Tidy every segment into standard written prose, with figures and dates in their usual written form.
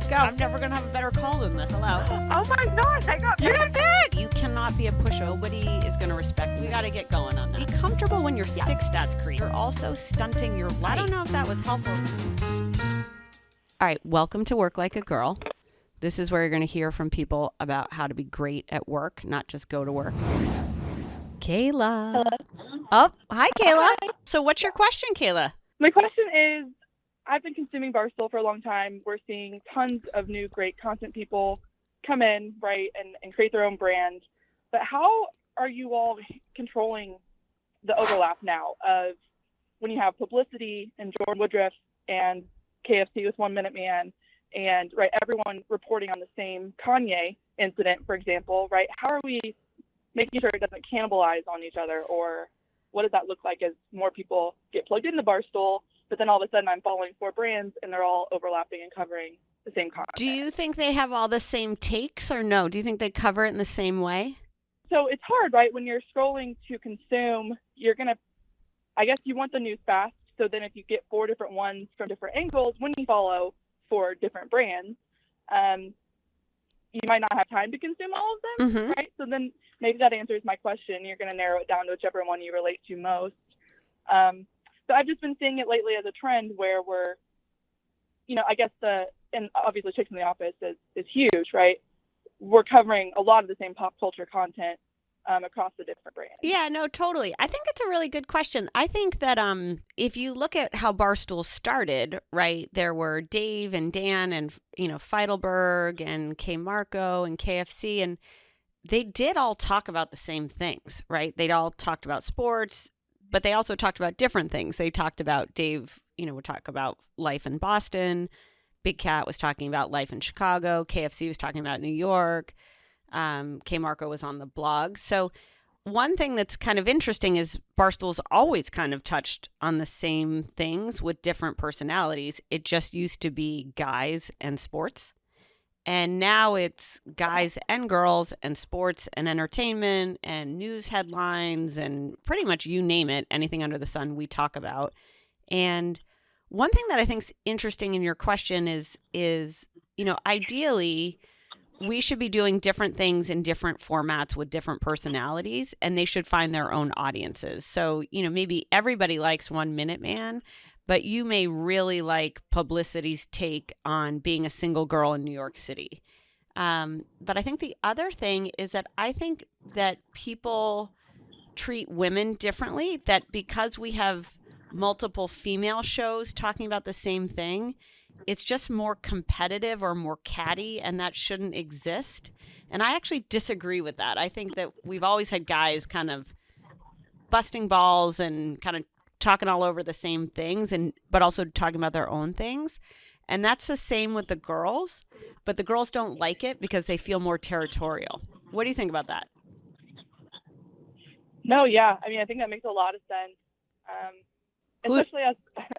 go. I'm never going to have a better call than this. Hello. Oh my gosh, I got You got picked. You cannot be a pushover. Nobody is going to respect you. We got to get going on that. Be comfortable when you're sick, stats creep. You're also stunting your life. I don't know if that was helpful. All right, welcome to Work Like a Girl. This is where you're going to hear from people about how to be great at work, not just go to work. Kayla. Hello. Oh, hi, Kayla. Hi. So what's your question, Kayla? My question is, I've been consuming Barstool for a long time. We're seeing tons of new great content people come in, right, and create their own brand. But how are you all controlling the overlap now of when you have publicity and Jordan Woodruff and KFC with 1 Minute Man and, right, everyone reporting on the same Kanye incident, for example, right? How are we making sure it doesn't cannibalize on each other, or what does that look like as more people get plugged into Barstool, but then all of a sudden I'm following 4 brands and they're all overlapping and covering the same content? Do you think they have all the same takes or no? Do you think they cover it in the same way? So it's hard, right? When you're scrolling to consume, I guess you want the news fast. So then if you get 4 different ones from different angles, when you follow 4 different brands, you might not have time to consume all of them, right? So then maybe that answers my question. You're going to narrow it down to whichever one you relate to most. So I've just been seeing it lately as a trend where we're, I guess and obviously Chicks in the Office is huge, right? We're covering a lot of the same pop culture content across the different brands. Yeah, no, totally. I think it's a really good question. I think that if you look at how Barstool started, right, there were Dave and Dan and, Feidelberg and K. Marco and KFC, and they did all talk about the same things, right? They'd all talked about sports, but they also talked about different things. They talked about Dave, would talk about life in Boston. Big Cat was talking about life in Chicago. KFC was talking about New York. K. Marco was on the blog. So one thing that's kind of interesting is Barstool's always kind of touched on the same things with different personalities. It just used to be guys and sports. And now it's guys and girls and sports and entertainment and news headlines and pretty much you name it, anything under the sun we talk about. And one thing that I think is interesting in your question is, ideally we should be doing different things in different formats with different personalities, and they should find their own audiences. So, maybe everybody likes 1 Minute Man, but you may really like Publicity's take on being a single girl in New York City. But I think the other thing is that I think that people treat women differently, that because we have multiple female shows talking about the same thing, it's just more competitive or more catty, and that shouldn't exist. And I actually disagree with that. I think that we've always had guys kind of busting balls and kind of talking all over the same things, but also talking about their own things. And that's the same with the girls, but the girls don't like it because they feel more territorial. What do you think about that? No, yeah. I think that makes a lot of sense. Especially as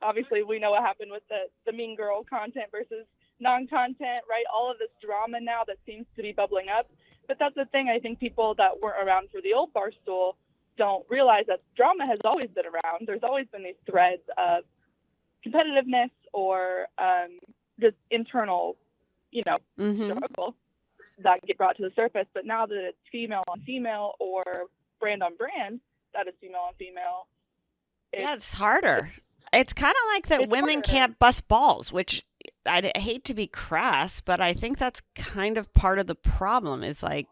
obviously we know what happened with the Mean Girl content versus non-content, right? All of this drama now that seems to be bubbling up. But that's the thing. I think people that weren't around for the old Barstool don't realize that drama has always been around. There's always been these threads of competitiveness or just internal, struggle that get brought to the surface. But now that it's female on female or brand on brand, that is female on female. It's harder. It's kind of like that women harder. Can't bust balls, which I hate to be crass, but I think that's kind of part of the problem. It's like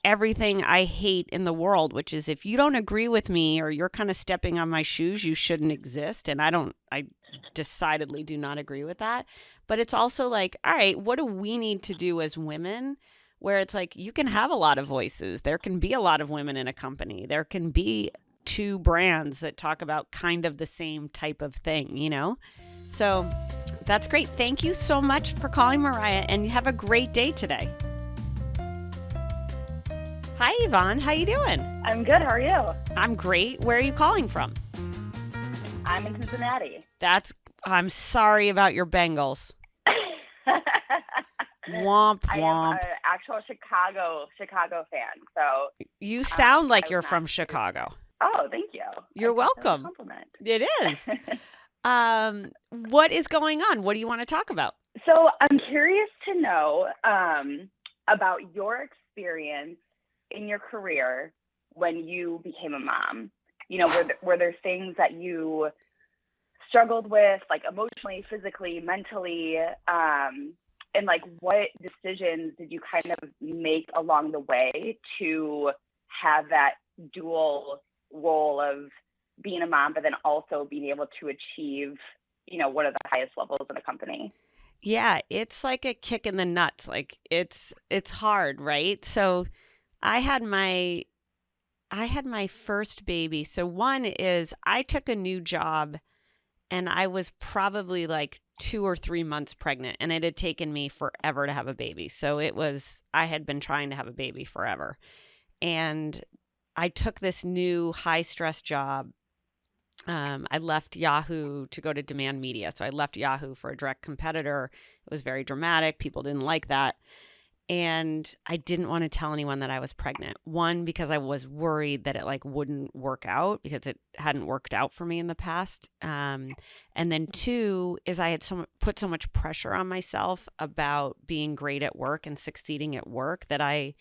everything I hate in the world, which is if you don't agree with me or you're kind of stepping on my shoes, you shouldn't exist. And I decidedly do not agree with that. But it's also like, all right, what do we need to do as women? Where it's like, you can have a lot of voices. There can be a lot of women in a company. There can be 2 brands that talk about kind of the same type of thing, So that's great. Thank you so much for calling, Mariah, and you have a great day today. Hi, Yvonne. How you doing? I'm good. How are you? I'm great. Where are you calling from? I'm in Cincinnati. I'm sorry about your Bengals. Womp womp. I am an actual Chicago fan. So you sound like you're from Chicago. Oh, thank you. You're welcome. Compliment. It is. What is going on? What do you want to talk about? So I'm curious to know about your experience in your career when you became a mom. You know, were there things that you struggled with, like emotionally, physically, mentally, and like what decisions did you kind of make along the way to have that dual role of being a mom, but then also being able to achieve, you know, one of the highest levels in a company? Yeah, it's like a kick in the nuts. Like it's hard, right? So I had my I had my first baby. So one is I took a new job and I was probably like 2 or 3 months pregnant, and it had taken me forever to have a baby. So I had been trying to have a baby forever. And I took this new high stress job. I left Yahoo to go to Demand Media. So I left Yahoo for a direct competitor. It was very dramatic. People didn't like that. And I didn't want to tell anyone that I was pregnant. One, because I was worried that it like wouldn't work out because it hadn't worked out for me in the past. And then two is I had put so much pressure on myself about being great at work and succeeding at work that I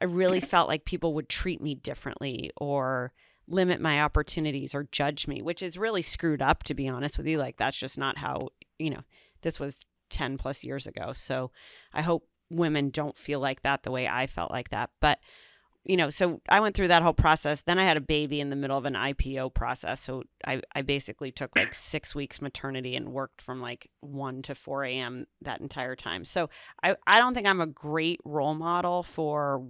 really felt like people would treat me differently or limit my opportunities or judge me, which is really screwed up, to be honest with you. Like that's just not how, this was 10 plus years ago. So I hope women don't feel like that the way I felt like that. But, so I went through that whole process. Then I had a baby in the middle of an IPO process. So I basically took like 6 weeks maternity and worked from like 1 to 4 a.m. that entire time. So I don't think I'm a great role model for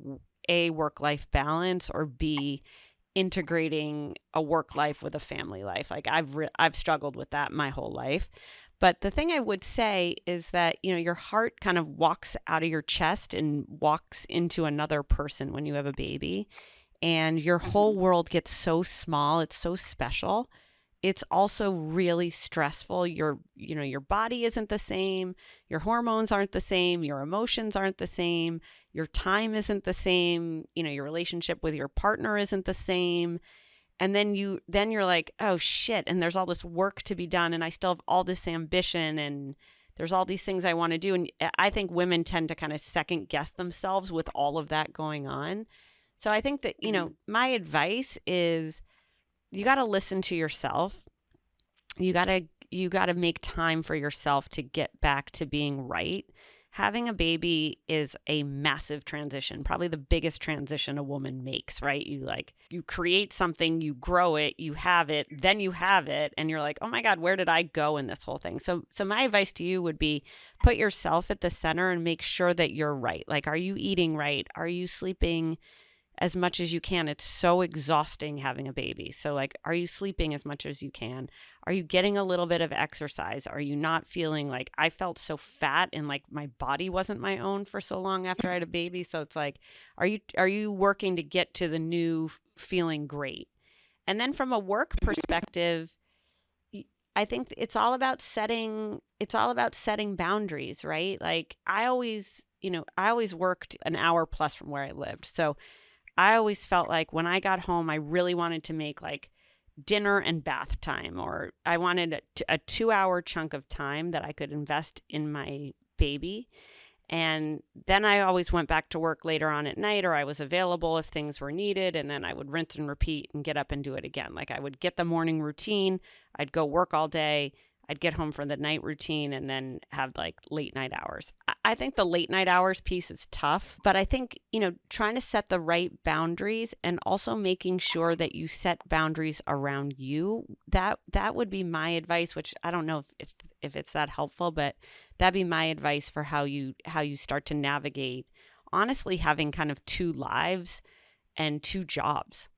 A, work-life balance, or B, integrating a work life with a family life. Like I've struggled with that my whole life. But the thing I would say is that, your heart kind of walks out of your chest and walks into another person when you have a baby, and your whole world gets so small. It's so special. It's also really stressful. Your body isn't the same. Your hormones aren't the same. Your emotions aren't the same. Your time isn't the same. Your relationship with your partner isn't the same. And then you're like, oh shit. And there's all this work to be done. And I still have all this ambition, and there's all these things I want to do. And I think women tend to kind of second guess themselves with all of that going on. So I think that, my advice is you got to listen to yourself. You got to make time for yourself to get back to being right. Having a baby is a massive transition, probably the biggest transition a woman makes, right? You create something, you grow it, you have it, then you have it, and you're like, oh my God, where did I go in this whole thing? So my advice to you would be put yourself at the center and make sure that you're right. Like, are you eating right? Are you sleeping as much as you can? It's so exhausting having a baby. So like, are you sleeping as much as you can? Are you getting a little bit of exercise? Are you not feeling like I felt so fat and like my body wasn't my own for so long after I had a baby? So it's like, are you working to get to the new feeling great? And then from a work perspective, I think it's all about setting boundaries, right? Like I always worked an hour plus from where I lived. So I always felt like when I got home, I really wanted to make like dinner and bath time, or I wanted a 2-hour chunk of time that I could invest in my baby. And then I always went back to work later on at night, or I was available if things were needed. And then I would rinse and repeat and get up and do it again. Like I would get the morning routine. I'd go work all day. I'd get home for the night routine and then have like late night hours. I think the late night hours piece is tough, but I think, trying to set the right boundaries and also making sure that you set boundaries around you, that would be my advice, which I don't know if it's that helpful, but that'd be my advice for how you start to navigate, honestly, having kind of 2 lives and 2 jobs.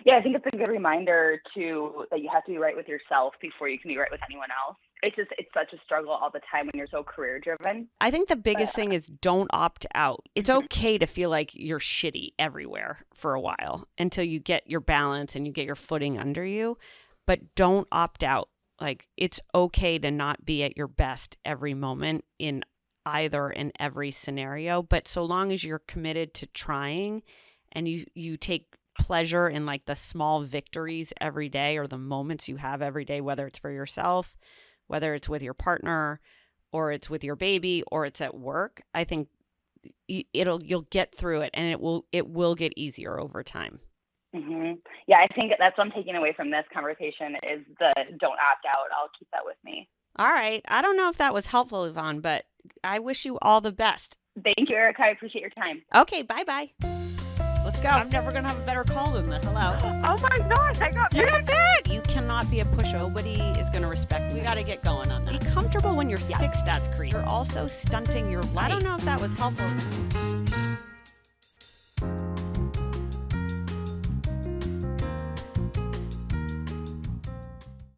Yeah, I think it's a good reminder that you have to be right with yourself before you can be right with anyone else. It's such a struggle all the time when you're so career driven. I think the biggest thing is don't opt out. It's okay to feel like you're shitty everywhere for a while until you get your balance and you get your footing under you, but don't opt out. Like it's okay to not be at your best every moment in every scenario, but so long as you're committed to trying and you take pleasure in like the small victories every day, or the moments you have every day, whether it's for yourself, whether it's with your partner, or it's with your baby or it's at work, I think you'll get through it, and it will get easier over time. Mm-hmm. Yeah, I think that's what I'm taking away from this conversation is the don't opt out. I'll keep that with me. All right. I don't know if that was helpful, Yvonne, but I wish you all the best. Thank you, Erica. I appreciate your time. Okay, bye-bye. Let's go. I'm never going to have a better call than this. Hello. Oh my gosh, I got picked. You cannot be a pushover. Nobody is going to respect you. We got to get going on that. Be comfortable when you're sick, stats creep. You're also stunting your life. I don't know if that was helpful.